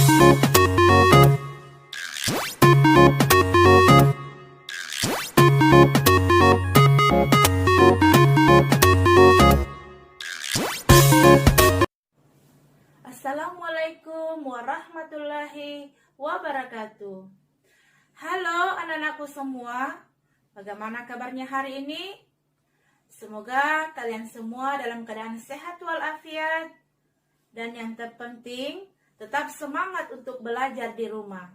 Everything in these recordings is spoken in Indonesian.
Assalamualaikum warahmatullahi wabarakatuh. Halo anak-anakku semua, bagaimana kabarnya hari ini? Semoga kalian semua dalam keadaan sehat walafiat, dan yang terpenting tetap semangat untuk belajar di rumah.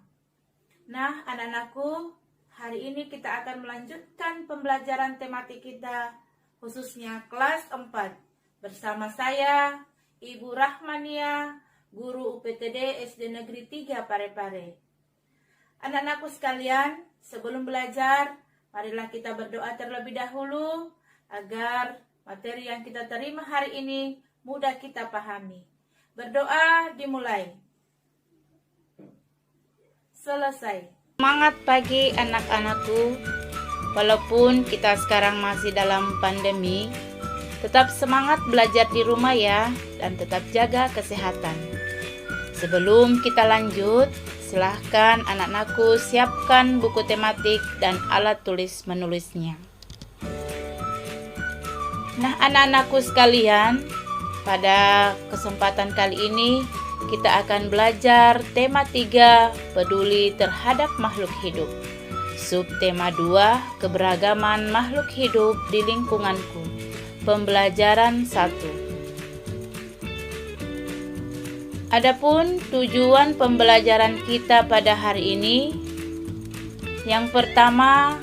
Nah anak-anakku, hari ini kita akan melanjutkan pembelajaran tematik kita, khususnya kelas 4, bersama saya Ibu Rahmania, guru UPTD SD Negeri 3 Parepare. Anak-anakku sekalian, sebelum belajar, marilah kita berdoa terlebih dahulu agar materi yang kita terima hari ini mudah kita pahami. Berdoa dimulai. Selesai. Semangat pagi anak-anakku. Walaupun kita sekarang masih dalam pandemi, tetap semangat belajar di rumah ya, dan tetap jaga kesehatan. Sebelum kita lanjut, silahkan anak-anakku siapkan buku tematik dan alat tulis menulisnya. Nah anak-anakku sekalian, pada kesempatan kali ini kita akan belajar tema 3, peduli terhadap makhluk hidup. Subtema 2, keberagaman makhluk hidup di lingkunganku. Pembelajaran 1. Adapun tujuan pembelajaran kita pada hari ini, yang pertama,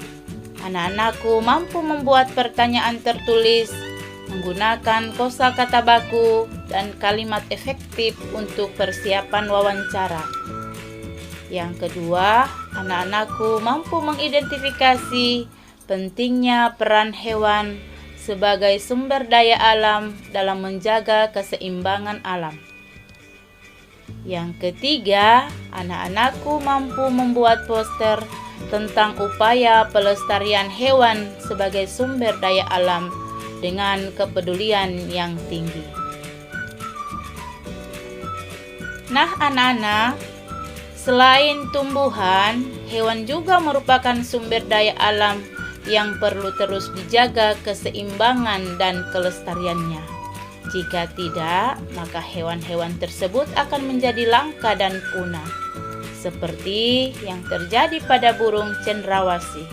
anak-anakku mampu membuat pertanyaan tertulis menggunakan kosakata baku dan kalimat efektif untuk persiapan wawancara. Yang kedua, anak-anakku mampu mengidentifikasi pentingnya peran hewan sebagai sumber daya alam dalam menjaga keseimbangan alam. Yang ketiga, anak-anakku mampu membuat poster tentang upaya pelestarian hewan sebagai sumber daya alam dengan kepedulian yang tinggi. Nah anak-anak, selain tumbuhan, hewan juga merupakan sumber daya alam yang perlu terus dijaga keseimbangan dan kelestariannya. Jika tidak, maka hewan-hewan tersebut akan menjadi langka dan punah, seperti yang terjadi pada burung cendrawasih.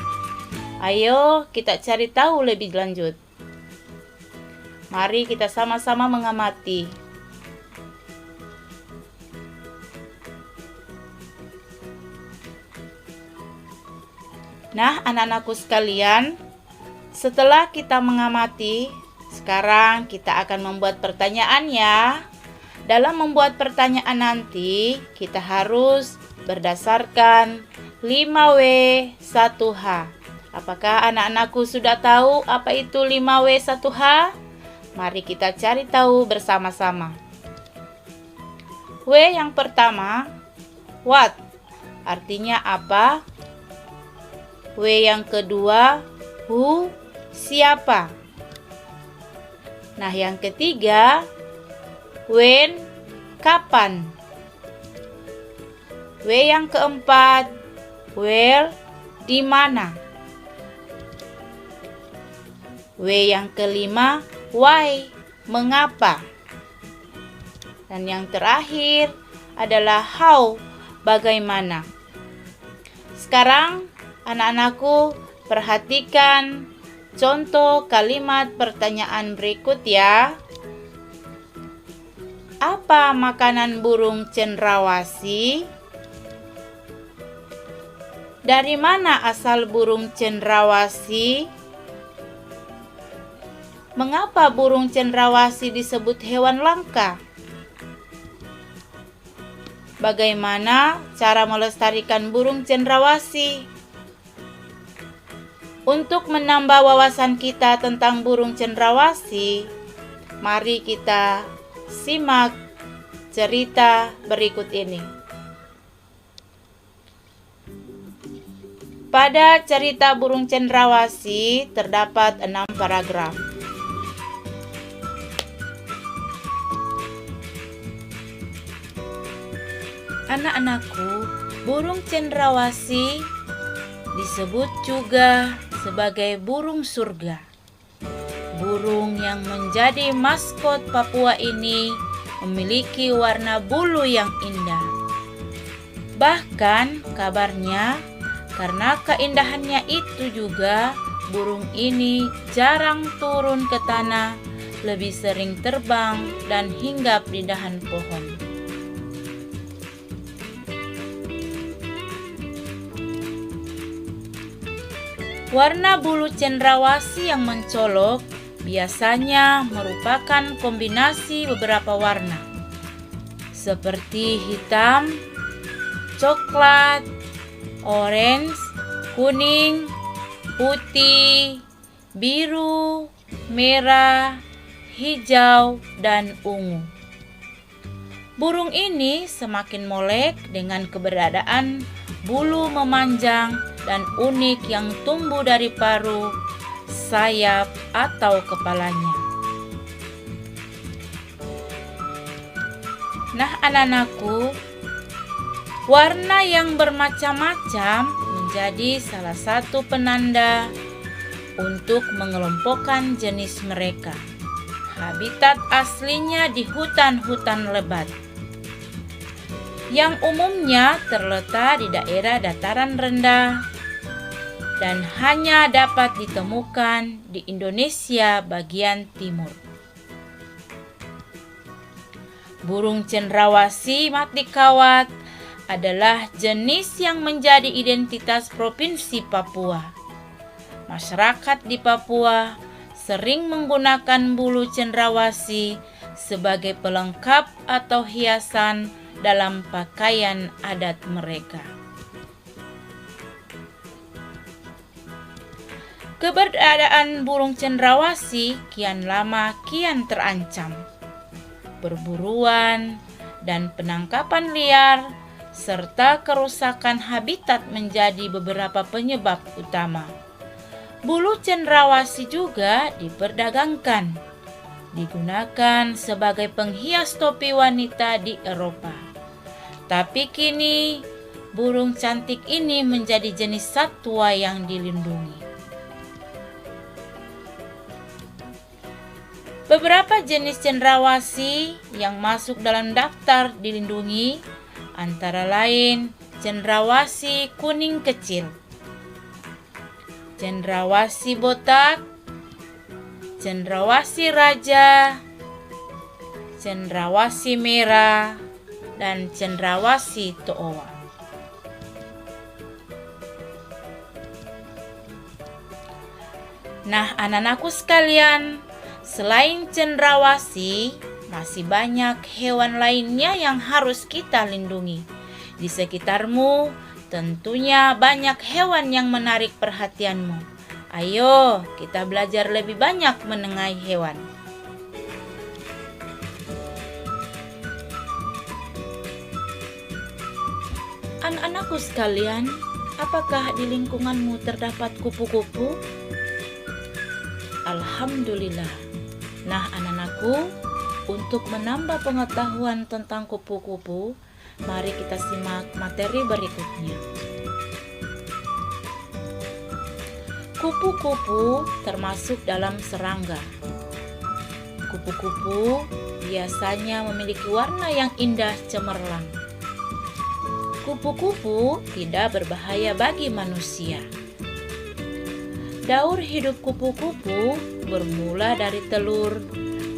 Ayo kita cari tahu lebih lanjut. Mari kita sama-sama mengamati. Nah anak-anakku sekalian, setelah kita mengamati, sekarang kita akan membuat pertanyaan ya. Dalam membuat pertanyaan nanti, kita harus berdasarkan 5W1H. Apakah anak-anakku sudah tahu apa itu 5W1H? Mari kita cari tahu bersama-sama. W yang pertama, what? Artinya apa? W yang kedua, who, siapa. Nah yang ketiga, when, kapan. W yang keempat, where, di mana. W yang kelima, why, mengapa. Dan yang terakhir adalah how, bagaimana. Sekarang anak-anakku perhatikan contoh kalimat pertanyaan berikut ya. Apa makanan burung cendrawasih? Dari mana asal burung cendrawasih? Mengapa burung cendrawasih disebut hewan langka? Bagaimana cara melestarikan burung cendrawasih? Untuk menambah wawasan kita tentang burung cendrawasih, mari kita simak cerita berikut ini. Pada cerita burung cendrawasih terdapat 6 paragraf. Anak-anakku, burung cendrawasih disebut juga sebagai burung surga. Burung yang menjadi maskot Papua ini memiliki warna bulu yang indah. Bahkan kabarnya karena keindahannya itu juga burung ini jarang turun ke tanah, lebih sering terbang dan hinggap di dahan pohon. Warna bulu cendrawasih yang mencolok biasanya merupakan kombinasi beberapa warna, seperti hitam, coklat, orange, kuning, putih, biru, merah, hijau, dan ungu. Burung ini semakin molek dengan keberadaan bulu memanjang dan unik yang tumbuh dari paruh, sayap, atau kepalanya. Nah, anak-anakku, warna yang bermacam-macam menjadi salah satu penanda untuk mengelompokkan jenis mereka. Habitat aslinya di hutan-hutan lebat, yang umumnya terletak di daerah dataran rendah dan hanya dapat ditemukan di Indonesia bagian timur. Burung cendrawasih matikawat adalah jenis yang menjadi identitas Provinsi Papua. Masyarakat di Papua sering menggunakan bulu cendrawasih sebagai pelengkap atau hiasan dalam pakaian adat mereka. Keberadaan burung cendrawasih kian lama kian terancam. Perburuan dan penangkapan liar serta kerusakan habitat menjadi beberapa penyebab utama. Bulu cendrawasih juga diperdagangkan, digunakan sebagai penghias topi wanita di Eropa. Tapi kini burung cantik ini menjadi jenis satwa yang dilindungi. Beberapa jenis cendrawasih yang masuk dalam daftar dilindungi antara lain cendrawasih kuning kecil, cendrawasih botak, cendrawasih raja, cendrawasih merah, dan cendrawasih to'owa. Nah, anak-anakku sekalian, selain cendrawasih, masih banyak hewan lainnya yang harus kita lindungi. Di sekitarmu tentunya banyak hewan yang menarik perhatianmu. Ayo, kita belajar lebih banyak mengenai hewan. Anak-anakku sekalian, apakah di lingkunganmu terdapat kupu-kupu? Alhamdulillah. Nah, anak-anakku, untuk menambah pengetahuan tentang kupu-kupu, mari kita simak materi berikutnya. Kupu-kupu termasuk dalam serangga. Kupu-kupu biasanya memiliki warna yang indah cemerlang. Kupu-kupu tidak berbahaya bagi manusia. Daur hidup kupu-kupu bermula dari telur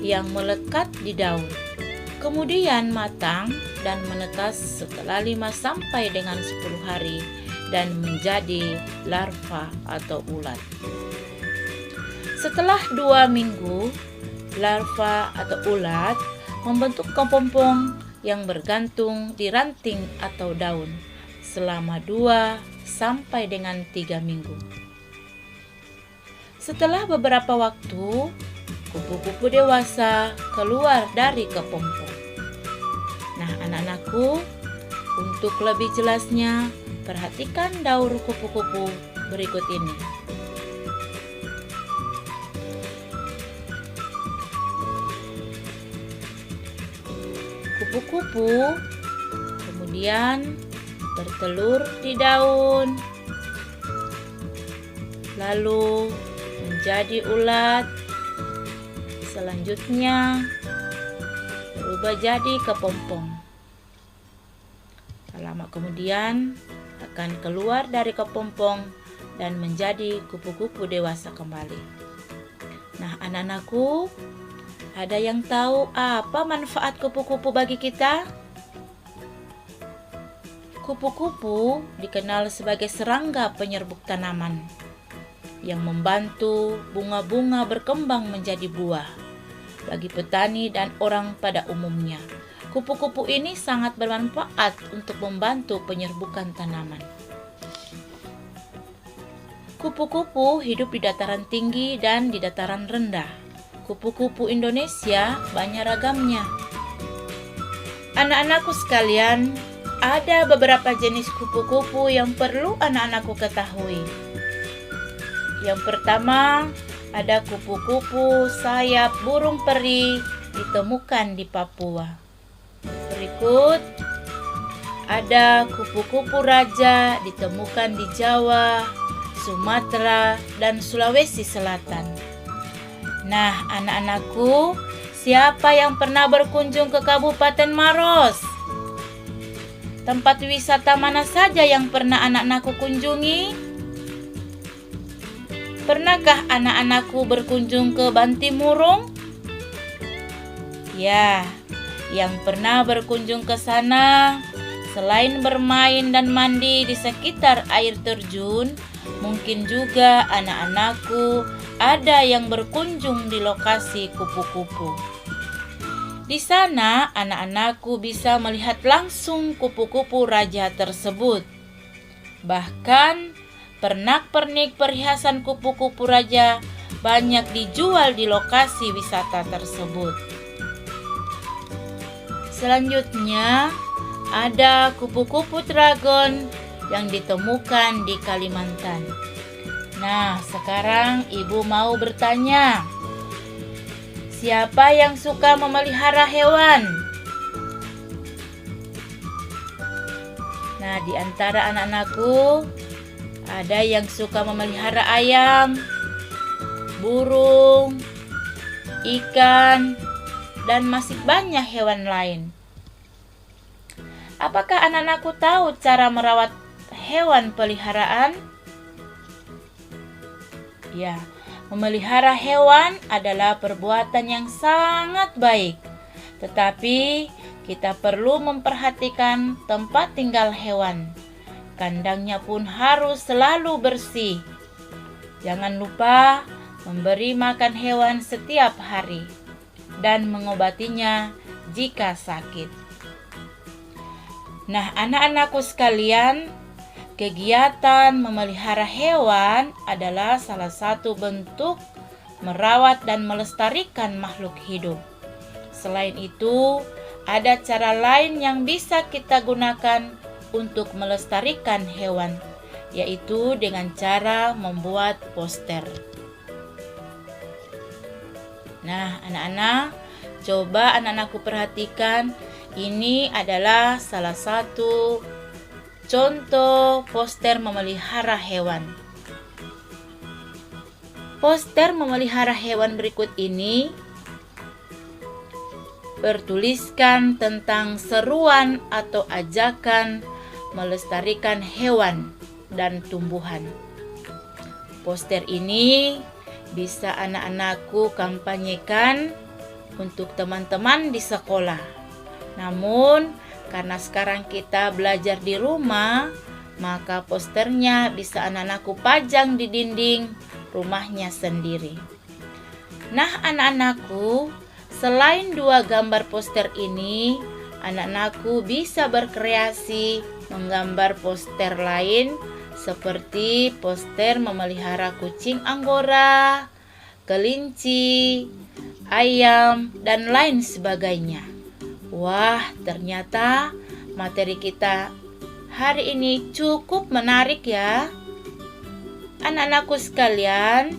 yang melekat di daun, kemudian matang dan menetas setelah 5 sampai dengan 10 hari dan menjadi larva atau ulat. Setelah 2 minggu, larva atau ulat membentuk kepompong yang bergantung di ranting atau daun selama 2 sampai dengan 3 minggu. Setelah beberapa waktu, kupu-kupu dewasa keluar dari kepompong. Nah, anak-anakku, untuk lebih jelasnya, perhatikan daur kupu-kupu berikut ini. Kupu-kupu kemudian bertelur di daun, lalu menjadi ulat, selanjutnya berubah jadi kepompong. Tak lama kemudian akan keluar dari kepompong dan menjadi kupu-kupu dewasa kembali. Nah, anak-anakku, ada yang tahu apa manfaat kupu-kupu bagi kita? Kupu-kupu dikenal sebagai serangga penyerbuk tanaman yang membantu bunga-bunga berkembang menjadi buah. Bagi petani dan orang pada umumnya, kupu-kupu ini sangat bermanfaat untuk membantu penyerbukan tanaman. Kupu-kupu hidup di dataran tinggi dan di dataran rendah. Kupu-kupu Indonesia banyak ragamnya. Anak-anakku sekalian, ada beberapa jenis kupu-kupu yang perlu anak-anakku ketahui. Yang pertama, ada kupu-kupu sayap burung peri ditemukan di Papua. Berikut, ada kupu-kupu raja ditemukan di Jawa, Sumatera, dan Sulawesi Selatan. Nah, anak-anakku, siapa yang pernah berkunjung ke Kabupaten Maros? Tempat wisata mana saja yang pernah anak-anakku kunjungi? Pernahkah anak-anakku berkunjung ke Bantimurung? Ya, yang pernah berkunjung ke sana, selain bermain dan mandi di sekitar air terjun, mungkin juga anak-anakku ada yang berkunjung di lokasi kupu-kupu. Di sana, anak-anakku bisa melihat langsung kupu-kupu raja tersebut. Bahkan, pernak-pernik perhiasan kupu-kupu raja banyak dijual di lokasi wisata tersebut. Selanjutnya, ada kupu-kupu dragon yang ditemukan di Kalimantan. Nah, sekarang ibu mau bertanya, siapa yang suka memelihara hewan? Nah, di antara anak-anakku, ada yang suka memelihara ayam, burung, ikan, dan masih banyak hewan lain. Apakah anak-anakku tahu cara merawat hewan peliharaan? Ya, memelihara hewan adalah perbuatan yang sangat baik. Tetapi kita perlu memperhatikan tempat tinggal hewan. Kandangnya pun harus selalu bersih. Jangan lupa memberi makan hewan setiap hari dan mengobatinya jika sakit. Nah, anak-anakku sekalian, kegiatan memelihara hewan adalah salah satu bentuk merawat dan melestarikan makhluk hidup. Selain itu, ada cara lain yang bisa kita gunakan untuk melestarikan hewan, yaitu dengan cara membuat poster. Nah, anak-anak, coba anak-anakku perhatikan, ini adalah salah satu contoh poster memelihara hewan. Poster memelihara hewan berikut ini bertuliskan tentang seruan atau ajakan melestarikan hewan dan tumbuhan. Poster ini bisa anak-anakku kampanyekan untuk teman-teman di sekolah. Namun, karena sekarang kita belajar di rumah, maka posternya bisa anak-anakku pajang di dinding rumahnya sendiri. Nah, anak-anakku, selain dua gambar poster ini, anak-anakku bisa berkreasi menggambar poster lain seperti poster memelihara kucing Anggora, kelinci, ayam, dan lain sebagainya. Wah, ternyata materi kita hari ini cukup menarik ya. Anak-anakku sekalian,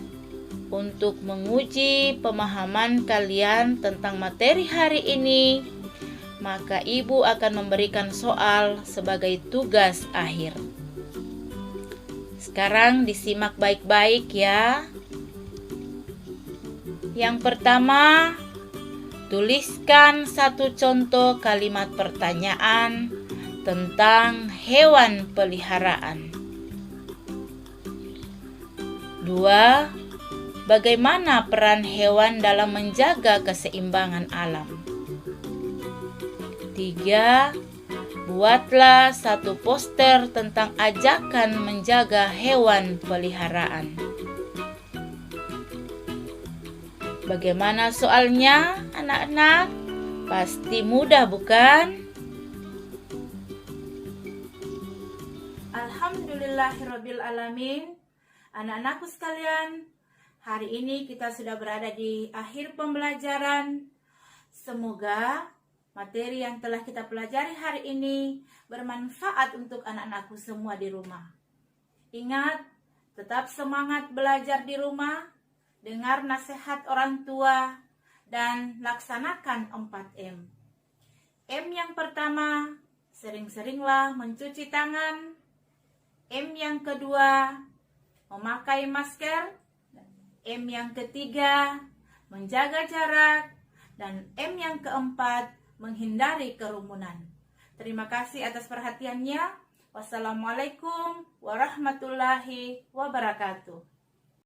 untuk menguji pemahaman kalian tentang materi hari ini, maka ibu akan memberikan soal sebagai tugas akhir. Sekarang disimak baik-baik ya. Yang pertama, tuliskan satu contoh kalimat pertanyaan tentang hewan peliharaan. 2. Bagaimana peran hewan dalam menjaga keseimbangan alam? 3. Buatlah satu poster tentang ajakan menjaga hewan peliharaan. Bagaimana soalnya, anak-anak? Pasti mudah, bukan? Alhamdulillahirabbil alamin. Anak-anakku sekalian, hari ini kita sudah berada di akhir pembelajaran. Semoga materi yang telah kita pelajari hari ini bermanfaat untuk anak-anakku semua di rumah. Ingat, tetap semangat belajar di rumah, dengar nasihat orang tua, dan laksanakan 4M. M yang pertama, sering-seringlah mencuci tangan. M yang kedua, memakai masker. M yang ketiga, menjaga jarak. Dan M yang keempat, menghindari kerumunan. Terima kasih atas perhatiannya. Wassalamualaikum warahmatullahi wabarakatuh.